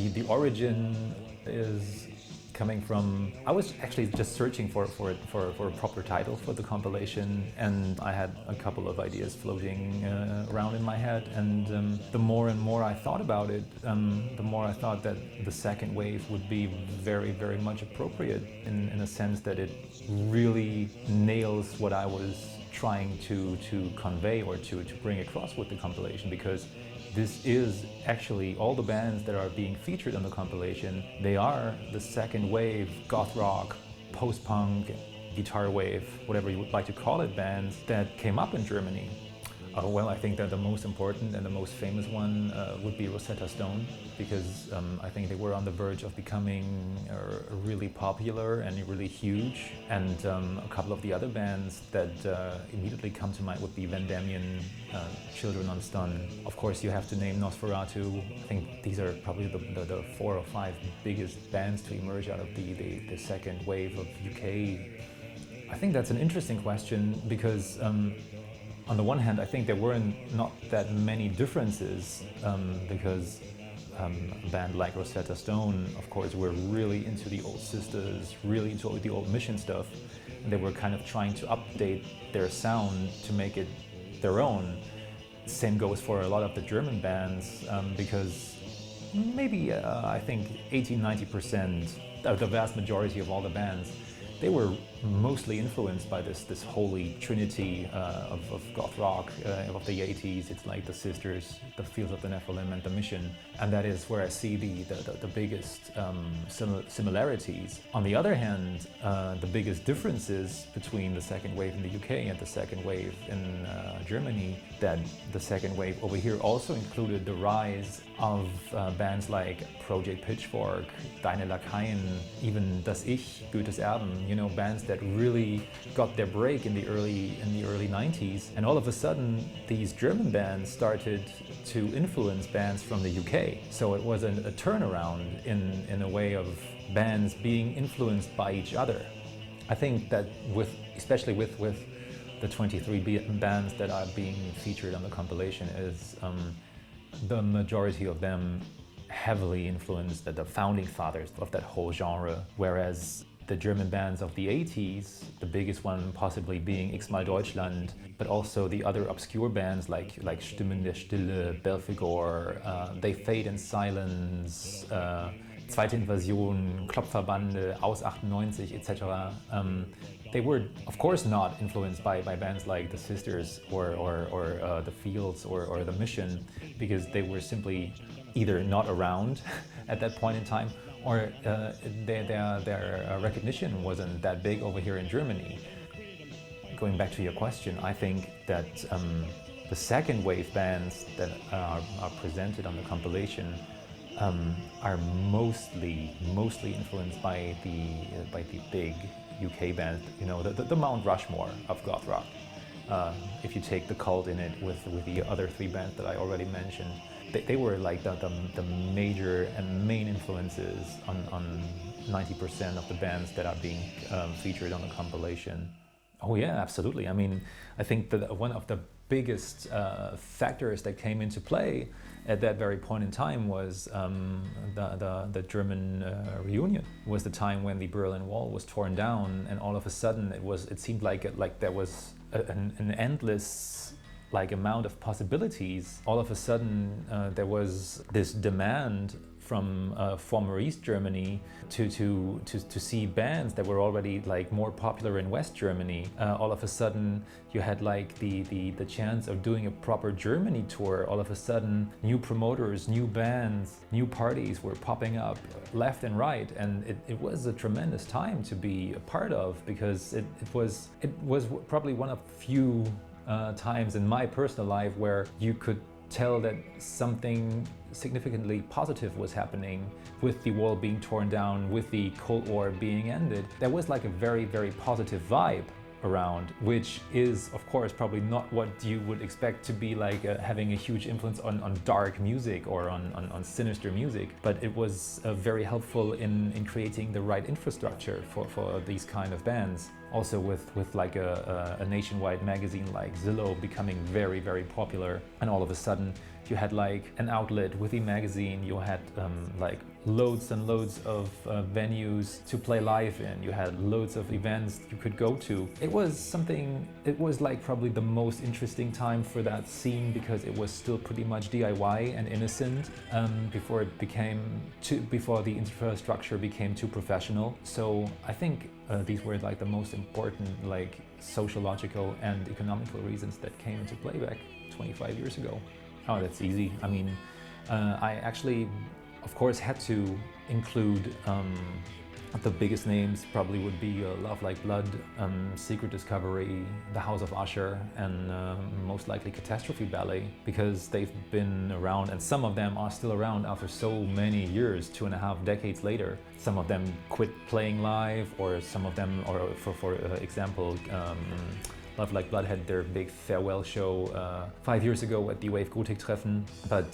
The origin is coming from, I was actually just searching for a proper title for the compilation, and I had a couple of ideas floating around in my head, and the more and more I thought about it, the more I thought that the second wave would be very, very much appropriate in a sense that it really nails what I was trying to convey or to bring across with the compilation, because this is actually all the bands that are being featured on the compilation. They are the second wave, goth rock, post-punk, guitar wave, whatever you would like to call it, bands that came up in Germany. Well, I think that the most important and the most famous one would be Rosetta Stone, because I think they were on the verge of becoming really popular and really huge. And a couple of the other bands that immediately come to mind would be Van Damien, Children on Stun. Of course, you have to name Nosferatu. I think these are probably the 4 or 5 biggest bands to emerge out of the second wave of UK. I think that's an interesting question because on the one hand, I think there weren't not that many differences because a band like Rosetta Stone, of course, were really into the old Sisters, really into the old Mission stuff. And they were kind of trying to update their sound to make it their own. Same goes for a lot of the German bands because maybe I think 80–90%, the vast majority of all the bands, they were mostly influenced by this holy trinity of goth rock of the 80s. It's like the Sisters, the Fields of the Nephilim, and the Mission. And that is where I see the biggest similarities. On the other hand, the biggest differences between the second wave in the UK and the second wave in Germany, that the second wave over here also included the rise of bands like Project Pitchfork, Deine Lakaien, even Das Ich, Goethes Erben, you know, bands that really got their break in the early 90s. And all of a sudden, these German bands started to influence bands from the UK. So it was a turnaround in a way of bands being influenced by each other. I think that especially with the 23 bands that are being featured on the compilation, is the majority of them heavily influenced the founding fathers of that whole genre, whereas the German bands of the 80s, the biggest one possibly being X Mal Deutschland, but also the other obscure bands like Stimmen der Stille, Belphegor, They Fade in Silence, Zweite Invasion, Klopferbande, Aus 98, etc. They were, of course, not influenced by bands like the Sisters or the Fields or the Mission, because they were simply either not around at that point in time, or their recognition wasn't that big over here in Germany. Going back to your question, I think that the second wave bands that are presented on the compilation are mostly influenced by the big UK bands, you know, the Mount Rushmore of goth rock. If you take The Cult in it with the other 3 bands that I already mentioned, they were like the major and main influences on 90% of the bands that are being featured on the compilation. Oh yeah, absolutely. I mean, I think that one of the biggest factors that came into play at that very point in time was the German reunion. It was the time when the Berlin Wall was torn down, and all of a sudden it seemed like there was an endless amount of possibilities. All of a sudden there was this demand from former East Germany to see bands that were already more popular in West Germany. All of a sudden you had the chance of doing a proper Germany tour. All of a sudden new promoters, new bands, new parties were popping up left and right, and it was a tremendous time to be a part of, because it was probably one of few times in my personal life where you could tell that something significantly positive was happening with the wall being torn down, with the Cold War being ended. There was a very, very positive vibe around, which is of course probably not what you would expect to be having a huge influence on dark music or on sinister music, but it was very helpful in creating the right infrastructure for these kind of bands. Also with a nationwide magazine like Zillow becoming very, very popular, and all of a sudden You had like an outlet with the magazine, you had like loads and loads of venues to play live in, you had loads of events you could go to. It was like probably the most interesting time for that scene because it was still pretty much DIY and innocent before the infrastructure became too professional. So I think these were like the most important like sociological and economical reasons that came into play back 25 years ago. Oh, that's easy. I mean, I actually, of course, had to include the biggest names. Probably would be Love Like Blood, Secret Discovery, The House of Usher, and most likely Catastrophe Ballet, because they've been around, and some of them are still around after so many years, 2.5 decades later. Some of them quit playing live, or some of them, or for example, Love Like Blood had their big farewell show 5 years ago at the Wave Gothic Treffen, but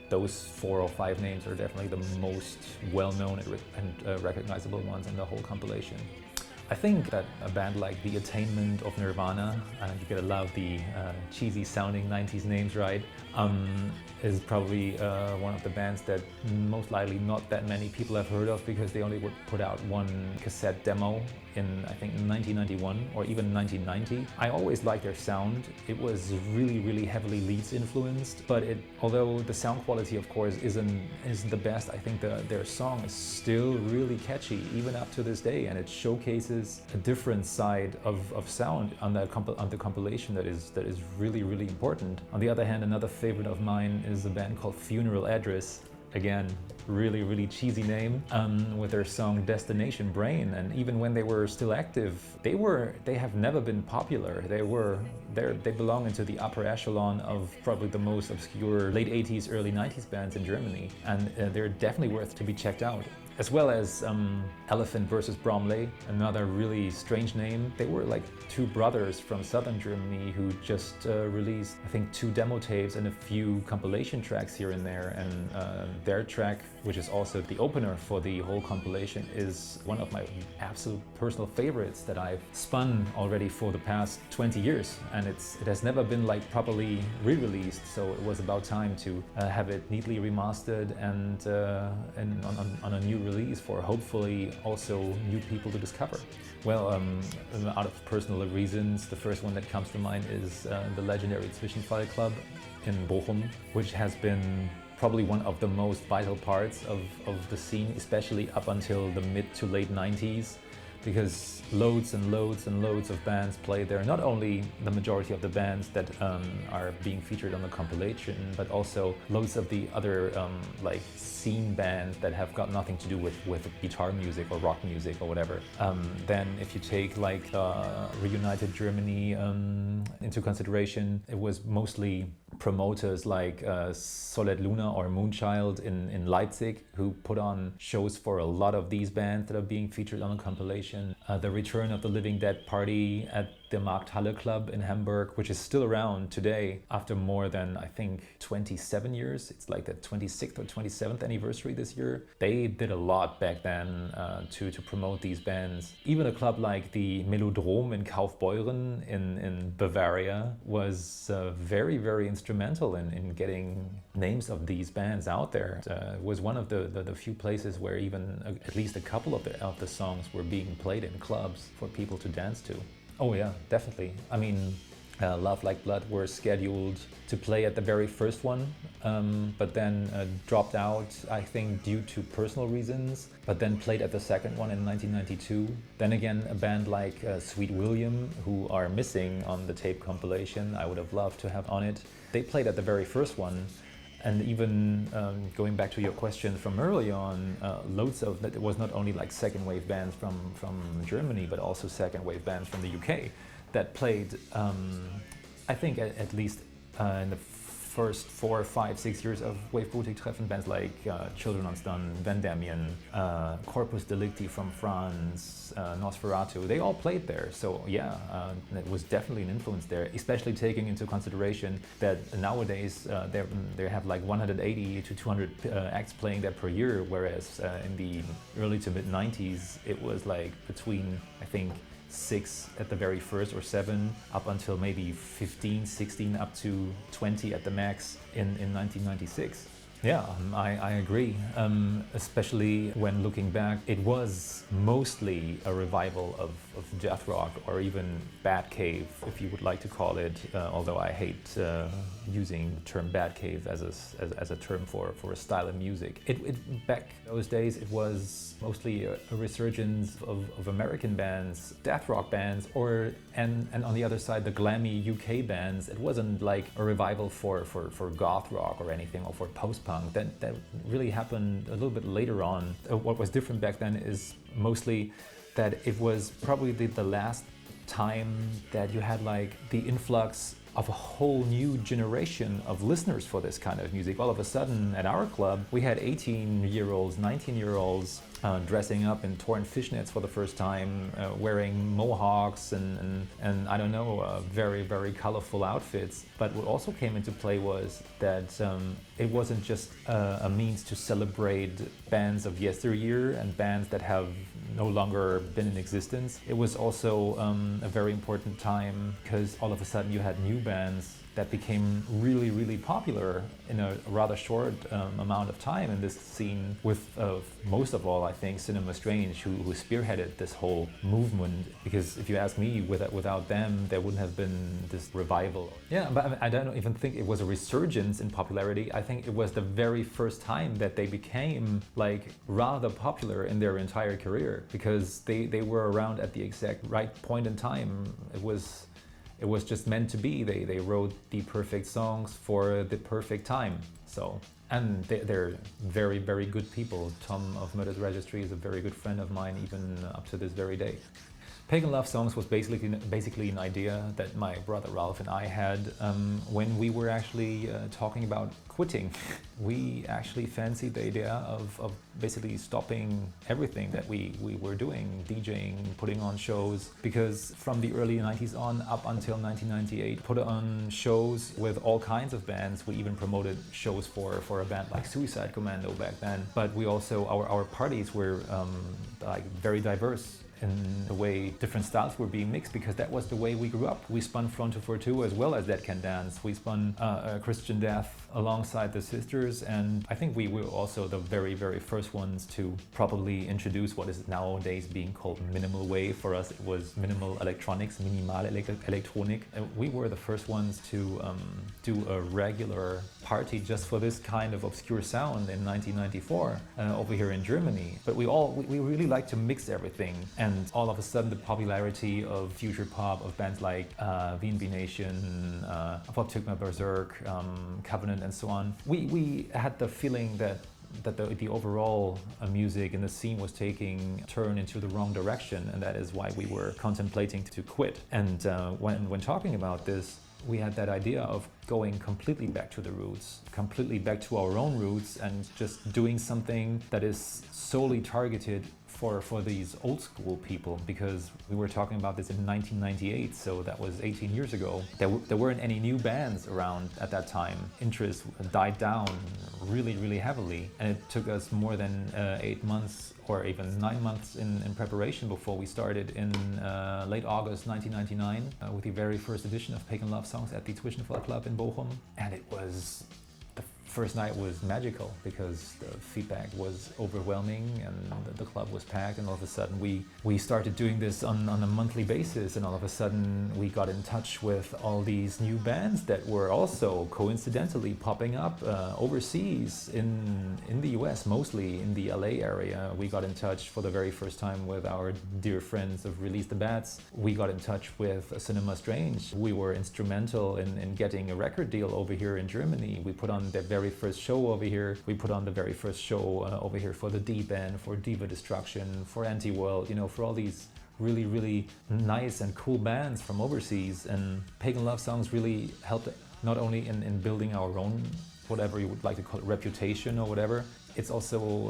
those 4 or 5 names are definitely the most well-known and recognizable ones in the whole compilation. I think that a band like The Attainment of Nirvana, you gotta love the cheesy sounding 90s names, right? Is probably one of the bands that most likely not that many people have heard of because they only would put out one cassette demo in, I think, 1991 or even 1990. I always liked their sound. It was really heavily Leeds influenced, but although the sound quality of course isn't the best, I think their song is still really catchy even up to this day, and it showcases a different side of sound on the compilation that is really important. On the other hand, another favorite of mine is a band called Funeral Address. Again, really cheesy name, with their song Destination Brain. And even when they were still active, they have never been popular. They belong into the upper echelon of probably the most obscure late 80s, early 90s bands in Germany, and they're definitely worth to be checked out. As well as Elephant versus Bromley, another really strange name. They were like 2 brothers from southern Germany who just released, I think, 2 demo tapes and a few compilation tracks here and there. And their track, which is also the opener for the whole compilation, is one of my absolute personal favorites that I've spun already for the past 20 years. And it has never been like properly re-released, so it was about time to have it neatly remastered and on a new release for hopefully also new people to discover. Well, out of personal reasons, the first one that comes to mind is the legendary Zwischenfall Club in Bochum, which has been probably one of the most vital parts of the scene, especially up until the mid to late 90s, because loads and loads of bands play there. Not only the majority of the bands that are being featured on the compilation, but also loads of the other like scene bands that have got nothing to do with guitar music or rock music or whatever. Then if you take like reunited Germany into consideration, it was mostly promoters like Solid Luna or Moonchild in Leipzig who put on shows for a lot of these bands that are being featured on the compilation. The return of the Living Dead Party at the Markthalle Club in Hamburg, which is still around today after more than, I think, 27 years. It's like the 26th or 27th anniversary this year. They did a lot back then to promote these bands. Even a club like the Melodrom in Kaufbeuren in Bavaria was very instrumental in getting names of these bands out there. It was one of the few places where even at least a couple of the songs were being played in clubs for people to dance to. Oh yeah, definitely. I mean, Love Like Blood were scheduled to play at the very first one, but then dropped out, I think, due to personal reasons, but then played at the second one in 1992. Then again, a band like Sweet William, who are missing on the tape compilation, I would have loved to have on it. They played at the very first one. And even going back to your question from early on, loads of that, it was not only like second wave bands from Germany, but also second wave bands from the UK that played, I think at least in the first 4, 5, 6 years of Wave Gothic Treffen, bands like Children on Stun, Vandamian, Corpus Delicti from France, Nosferatu, they all played there. So yeah, it was definitely an influence there, especially taking into consideration that nowadays they have like 180 to 200 acts playing there per year, whereas in the early to mid 90s it was like between, I think, 6 at the very first, or 7, up until maybe 15, 16, up to 20 at the max in 1996. Yeah, I agree. Especially when looking back, it was mostly a revival of death rock, or even bad cave, if you would like to call it. Although I hate using the term bad cave as a term for a style of music. Back those days, it was mostly a resurgence of American bands, death rock bands, and on the other side, the glammy UK bands. It wasn't like a revival for goth rock or anything, or for post-punk. That really happened a little bit later on. What was different back then is mostly that it was probably the last time that you had like the influx of a whole new generation of listeners for this kind of music. All of a sudden at our club, we had 18-year-olds, 19-year-olds dressing up in torn fishnets for the first time, wearing mohawks and I don't know, very, very colorful outfits. But what also came into play was that it wasn't just a means to celebrate bands of yesteryear and bands that have no longer been in existence. It was also a very important time because all of a sudden you had new bands that became really, really popular in a rather short amount of time in this scene, with most of all, I think, Cinema Strange, who spearheaded this whole movement. Because if you ask me, without them, there wouldn't have been this revival. Yeah, but I don't even think it was a resurgence in popularity. I think it was the very first time that they became like rather popular in their entire career, because they were around at the exact right point in time. It was just meant to be. They wrote the perfect songs for the perfect time. So, and they're very, very good people. Tom of Murder's Registry is a very good friend of mine, even up to this very day. Pagan Love Songs was basically an idea that my brother Ralph and I had when we were actually talking about quitting. We actually fancied the idea of basically stopping everything that we were doing, DJing, putting on shows, because from the early 90s on up until 1998, put on shows with all kinds of bands. We even promoted shows for a band like Suicide Commando back then. But we also, our parties were like very diverse in the way different styles were being mixed, because that was the way we grew up. We spun Fronto for Two as well as Dead Can Dance. We spun Christian Death alongside the Sisters, and I think we were also the very, very first ones to probably introduce what is nowadays being called minimal wave. For us, it was minimal electronics, minimal electronic. We were the first ones to do a regular party just for this kind of obscure sound in 1994 over here in Germany. But we really like to mix everything. And all of a sudden, the popularity of future pop, of bands like V&B Nation, Pop Tugma Berserk, Covenant, and so on, we had the feeling that the overall music in the scene was taking a turn into the wrong direction, and that is why we were contemplating to quit. And when talking about this, we had that idea of going completely back to the roots, completely back to our own roots, and just doing something that is solely targeted for these old school people, because we were talking about this in 1998, so that was 18 years ago. There weren't any new bands around at that time. Interest died down really, really heavily, and it took us more than 8 months or even 9 months in preparation before we started in late August 1999 with the very first edition of Pagan Love Songs at the Zwischenfall Club in Bochum. And it was, the first night was magical because the feedback was overwhelming and the club was packed, and all of a sudden we started doing this on a monthly basis, and all of a sudden we got in touch with all these new bands that were also coincidentally popping up overseas in the US, mostly in the LA area. We got in touch for the very first time with our dear friends of Release the Bats. We got in touch with Cinema Strange. We were instrumental in getting a record deal over here in Germany. We put on their very first show over here. We put on the very first show over here for the D-Band, for Diva Destruction, for Anti-World, you know, for all these really, really nice and cool bands from overseas. And Pagan Love Songs really helped not only in building our own, whatever you would like to call it, reputation or whatever. It's also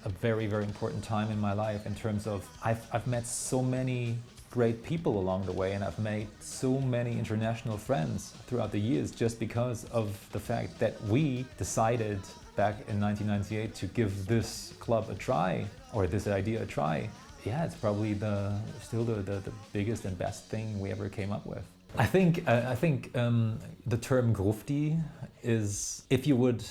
a very, very important time in my life in terms of I've met so many great people along the way, and I've made so many international friends throughout the years just because of the fact that we decided back in 1998 to give this club a try, or this idea a try, yeah, it's probably still the biggest and best thing we ever came up with. I think the term grufti is, if you would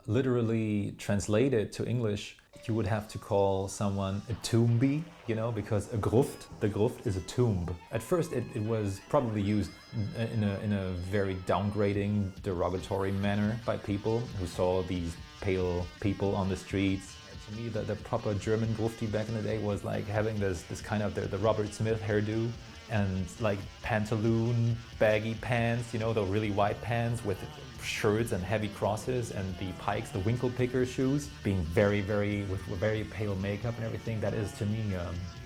literally translate it to English, you would have to call someone a tombie, you know, because the gruft is a tomb. At first it was probably used in a very downgrading, derogatory manner by people who saw these pale people on the streets. To me, the proper German grufti back in the day was like having this kind of the Robert Smith hairdo, and like pantaloon, baggy pants, you know, the really wide pants with shirts and heavy crosses, and the pikes, the winkle picker shoes, being with very pale makeup and everything. That is, to me,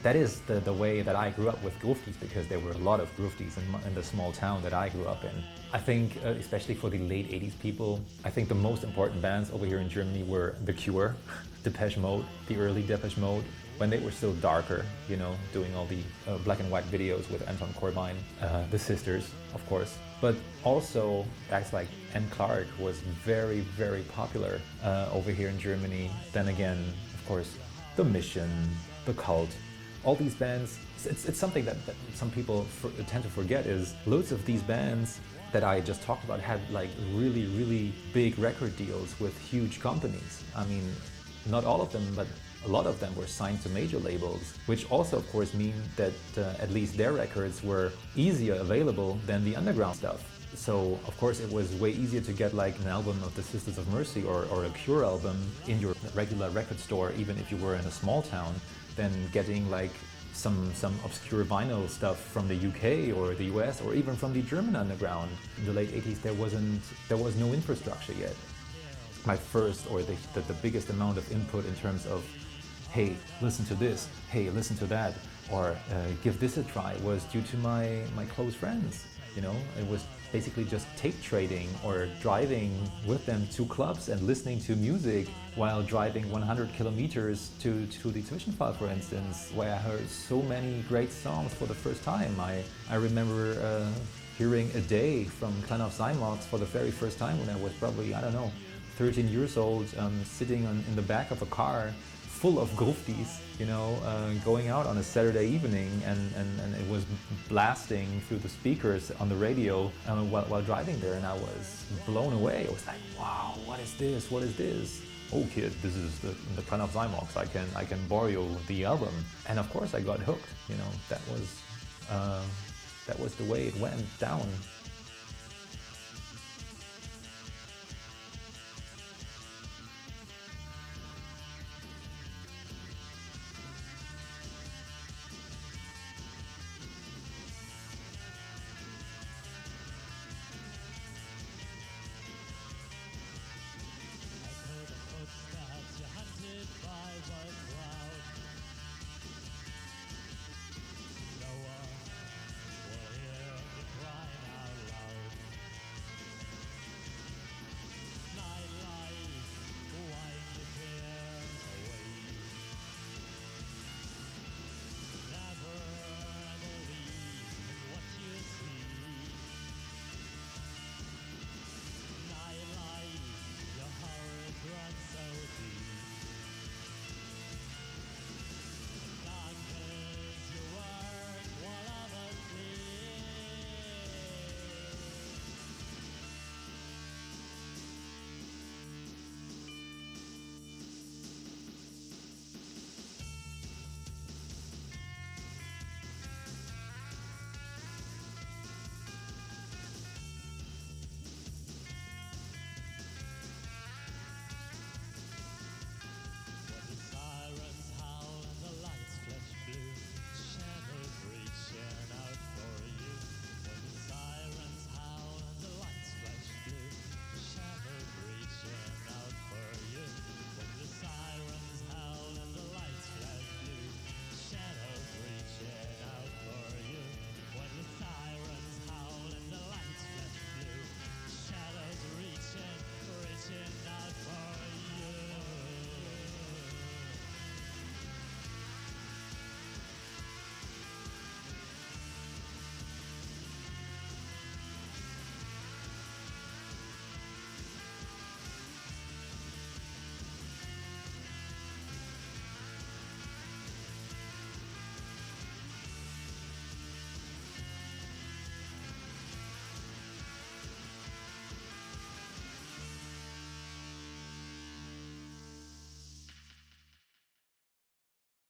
that is the way that I grew up with gruftis, because there were a lot of gruftis in the small town that I grew up in. I think, especially for the late 80s people, I think the most important bands over here in Germany were The Cure, Depeche Mode, the early Depeche Mode, when they were still darker, you know, doing all the black and white videos with Anton Corbijn, the Sisters, of course. But also acts like Anne Clark was very, very popular over here in Germany. Then again, of course, The Mission, The Cult, all these bands. It's something that some people tend to forget, is loads of these bands that I just talked about had like really, really big record deals with huge companies. I mean, not all of them, but a lot of them were signed to major labels, which also, of course, mean that at least their records were easier available than the underground stuff. So, of course, it was way easier to get like an album of the Sisters of Mercy or a Cure album in your regular record store, even if you were in a small town, than getting like some obscure vinyl stuff from the UK or the US or even from the German underground. In the late 80s, there was no infrastructure yet. My first, or the biggest amount of input in terms of, hey, listen to this, hey, listen to that, or give this a try, was due to my close friends. You know, it was basically just tape trading or driving with them to clubs and listening to music while driving 100 kilometers to the Zwischenfall, for instance, where I heard so many great songs for the first time. I remember hearing A Day from Klein auf Seymour for the very first time when I was probably, I don't know, 13 years old, sitting in the back of a car full of gruftis, you know, going out on a Saturday evening, and it was blasting through the speakers on the radio while driving there, and I was blown away. I was like, wow, what is this? What is this? Oh kid, this is the Klein auf Seymour. I can borrow you the album. And of course I got hooked, you know. That was the way it went down.